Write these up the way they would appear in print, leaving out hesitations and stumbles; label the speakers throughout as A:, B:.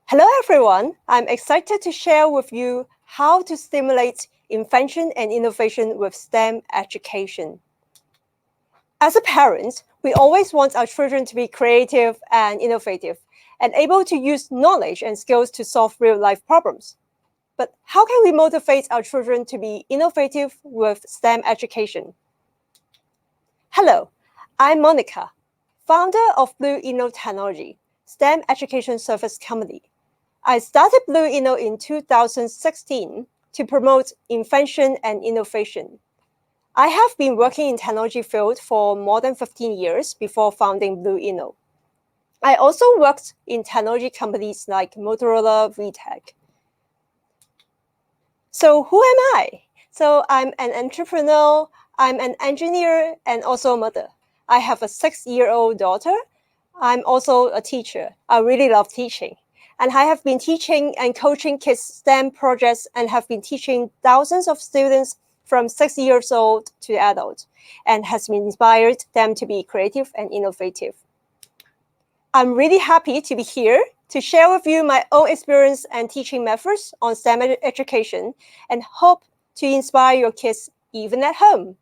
A: Hello everyone, I'm excited to share with you how to stimulate invention and innovation with STEM education. As a parent, we always want our children to be creative and innovative and able to use knowledge and skills to solve real-life problems. But how can we motivate our children to be innovative with STEM education? Hello, I'm Monica, founder of Blueinno Technology, STEM education service company. I started Blueinno in 2016 to promote invention and innovation. I have been working in technology field for more than 15 years before founding Blueinno. I also worked in technology companies like Motorola, VTech. So who am I? So I'm an entrepreneur, I'm an engineer, and also a mother. I have a 6-year-old daughter. I'm also a teacher. I really love teaching. And I have been teaching and coaching kids STEM projects and have been teaching thousands of students from 6 years old to adult and has inspired them to be creative and innovative. I'm really happy to be here to share with you my own experience and teaching methods on STEM education and hope to inspire your kids even at home.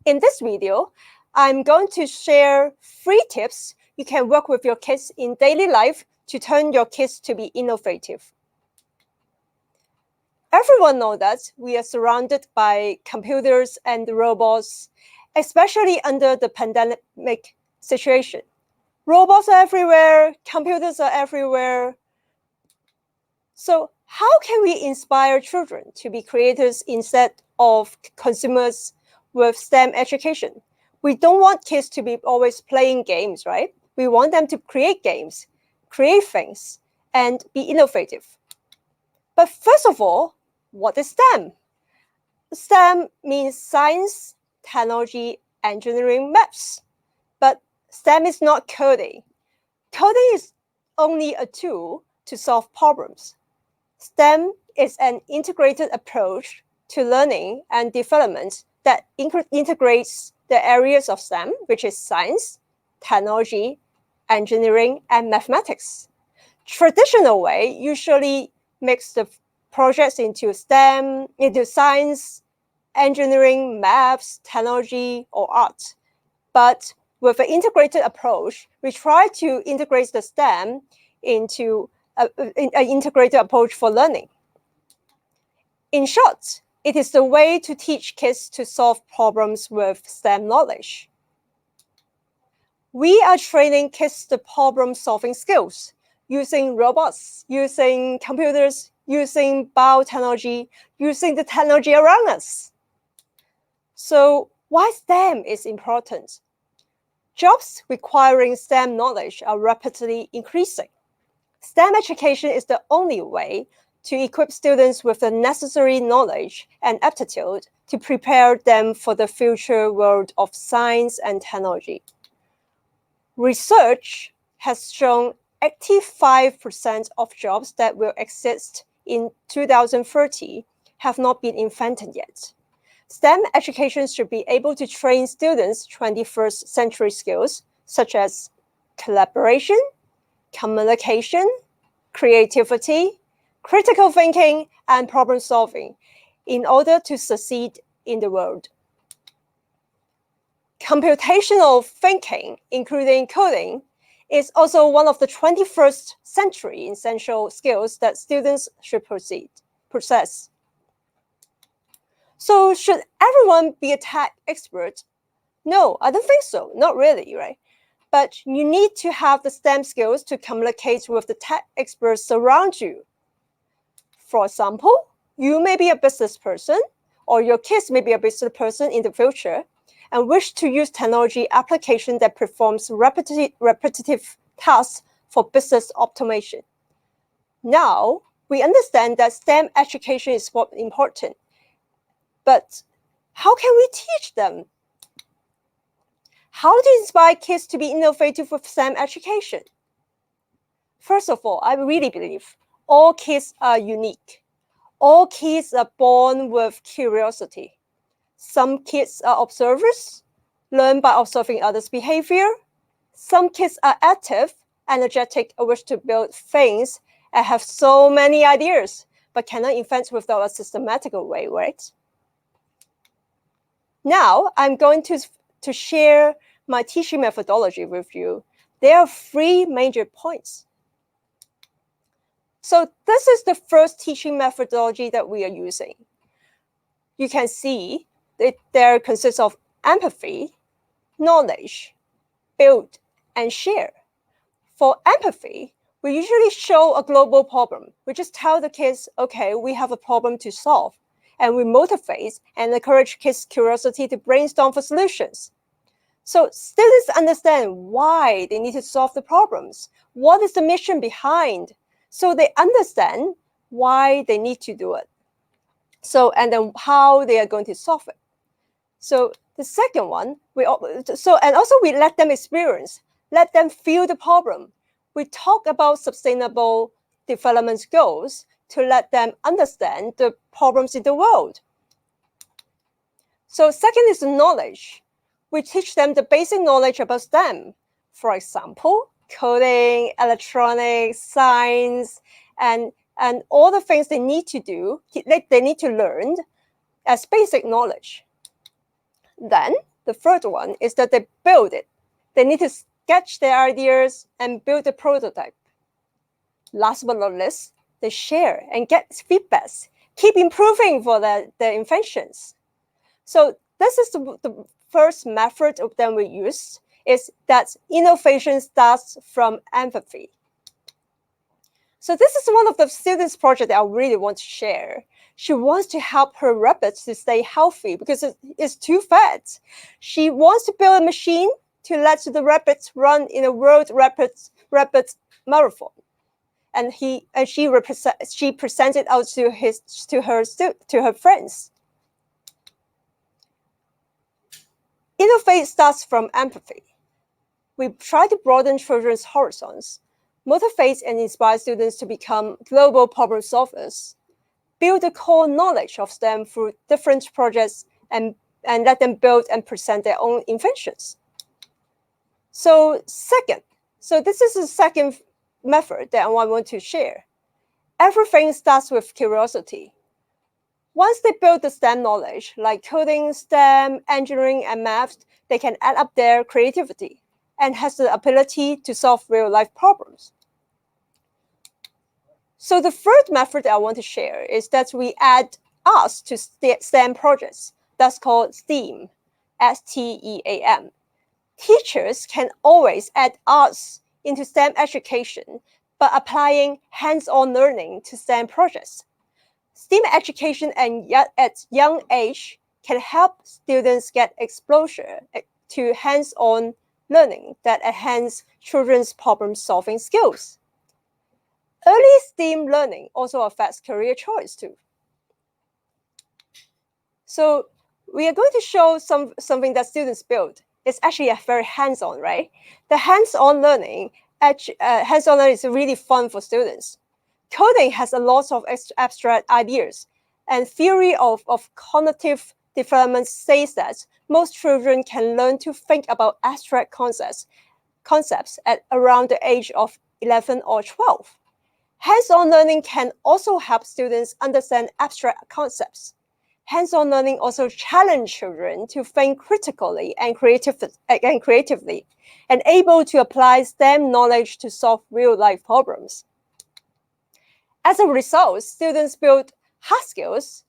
A: In this video, I'm going to share 3 tips you can work with your kids in daily life to turn your kids to be innovative. Everyone knows that we are surrounded by computers and robots, especially under the pandemic situation. Robots are everywhere, computers are everywhere. So how can we inspire children to be creators instead of consumers with STEM education? We don't want kids to be always playing games, right? We want them to create games, create things, and be innovative. But first of all, what is STEM? STEM means science, technology, engineering, maths. But STEM is not coding. Coding is only a tool to solve problems. STEM is an integrated approach to learning and development that integrates the areas of STEM, which is science, technology, engineering, and mathematics. Traditional way usually makes the projects into STEM, into science, engineering, maths, technology, or art. But with an integrated approach, we try to integrate the STEM into an integrated approach for learning. In short, it is the way to teach kids to solve problems with STEM knowledge. We are training kids the problem-solving skills using robots, using computers, using biotechnology, using the technology around us. So why STEM is important? Jobs requiring STEM knowledge are rapidly increasing. STEM education is the only way to equip students with the necessary knowledge and aptitude to prepare them for the future world of science and technology. Research has shown 85% of jobs that will exist in 2030 have not been invented yet. STEM education should be able to train students 21st century skills such as collaboration, communication, creativity, critical thinking, and problem solving in order to succeed in the world. Computational thinking, including coding, is also one of the 21st century essential skills that students should possess. So should everyone be a tech expert? No, I don't think so. Not really, right? But you need to have the STEM skills to communicate with the tech experts around you. For example, you may be a business person, or your kids may be a business person in the future, and wish to use technology application that performs repetitive tasks for business automation. Now, we understand that STEM education is important. But how can we teach them? How to inspire kids to be innovative with STEM education? First of all, I really believe all kids are unique. All kids are born with curiosity. Some kids are observers, learn by observing others' behavior. Some kids are active, energetic, a wish to build things, and have so many ideas, but cannot invent without a systematical way, right? Now, I'm going to share my teaching methodology with you. There are 3 major points. So this is the first teaching methodology that we are using. You can see that there consists of empathy, knowledge, build, and share. For empathy, we usually show a global problem. We just tell the kids, okay, we have a problem to solve. And we motivate and encourage kids' curiosity to brainstorm for solutions. So students understand why they need to solve the problems. What is the mission behind? So they understand why they need to do it. So, and then how they are going to solve it. So the second one, and also we let them experience, let them feel the problem. We talk about sustainable development goals to let them understand the problems in the world. So second is knowledge. We teach them the basic knowledge about STEM. For example, coding, electronics, science, and all the things they need to do, they need to learn as basic knowledge. Then the third one is that they build it. They need to sketch their ideas and build a prototype. Last but not least, they share and get feedbacks, keep improving for their inventions. So this is the first method that we use, is that innovation starts from empathy. So this is one of the students' projects that I really want to share. She wants to help her rabbits to stay healthy because it's too fat. She wants to build a machine to let the rabbits run in a world rabbit marathon. And she presented out to her friends. Innovate starts from empathy. We try to broaden children's horizons, motivate and inspire students to become global problem solvers, build the core knowledge of STEM through different projects, and let them build and present their own inventions. So this is the second method that I want to share. Everything starts with curiosity. Once they build the STEM knowledge, like coding, STEM, engineering, and math, they can add up their creativity and has the ability to solve real-life problems. So the third method that I want to share is that we add arts to STEM projects. That's called STEAM, S-T-E-A-M. Teachers can always add arts into STEM education by applying hands-on learning to STEM projects. STEAM education at young age can help students get exposure to hands-on learning that enhance children's problem-solving skills. Early STEAM learning also affects career choice too. So we are going to show something that students build. It's actually a very hands-on, right? The hands-on learning is really fun for students. Coding has a lot of abstract ideas, and theory of cognitive development says that most children can learn to think about abstract concepts at around the age of 11 or 12. Hands-on learning can also help students understand abstract concepts. Hands-on learning also challenges children to think critically and creatively, and able to apply STEM knowledge to solve real-life problems. As a result, students build hard skills,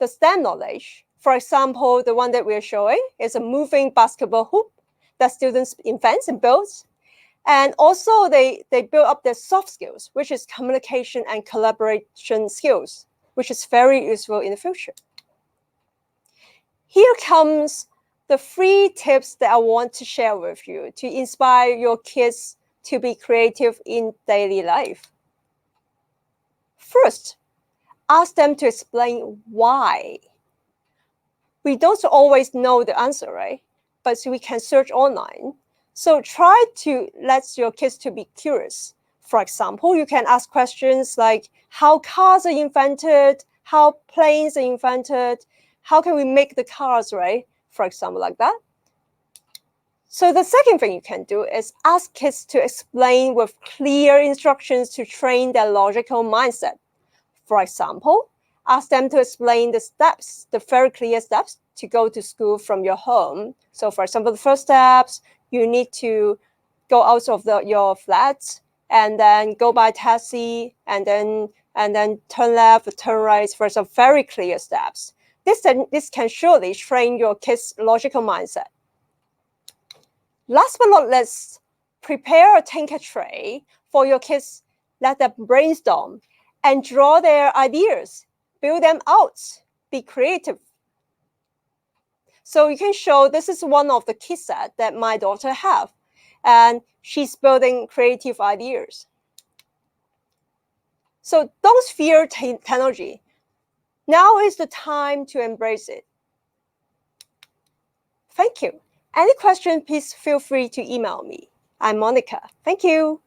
A: the STEM knowledge. For example, the one that we are showing is a moving basketball hoop that students invent and build. And also they build up their soft skills, which is communication and collaboration skills, which is very useful in the future. Here comes the 3 tips that I want to share with you to inspire your kids to be creative in daily life. First, ask them to explain why. We don't always know the answer, right? But we can search online. So try to let your kids to be curious. For example, you can ask questions like how cars are invented, how planes are invented, how can we make the cars, right? For example, like that. So the second thing you can do is ask kids to explain with clear instructions to train their logical mindset. For example, ask them to explain the steps, the very clear steps to go to school from your home. So for example, the first steps, you need to go out of your flat and then go by taxi and then turn left, turn right for some very clear steps. This can surely train your kids' logical mindset. Last but not least, prepare a Tinker tray for your kids. Let them brainstorm and draw their ideas, build them out, be creative. So you can show this is one of the kit set that my daughter have, and she's building creative ideas. So don't fear technology. Now is the time to embrace it. Thank you. Any question, please feel free to email me. I'm Monica. Thank you.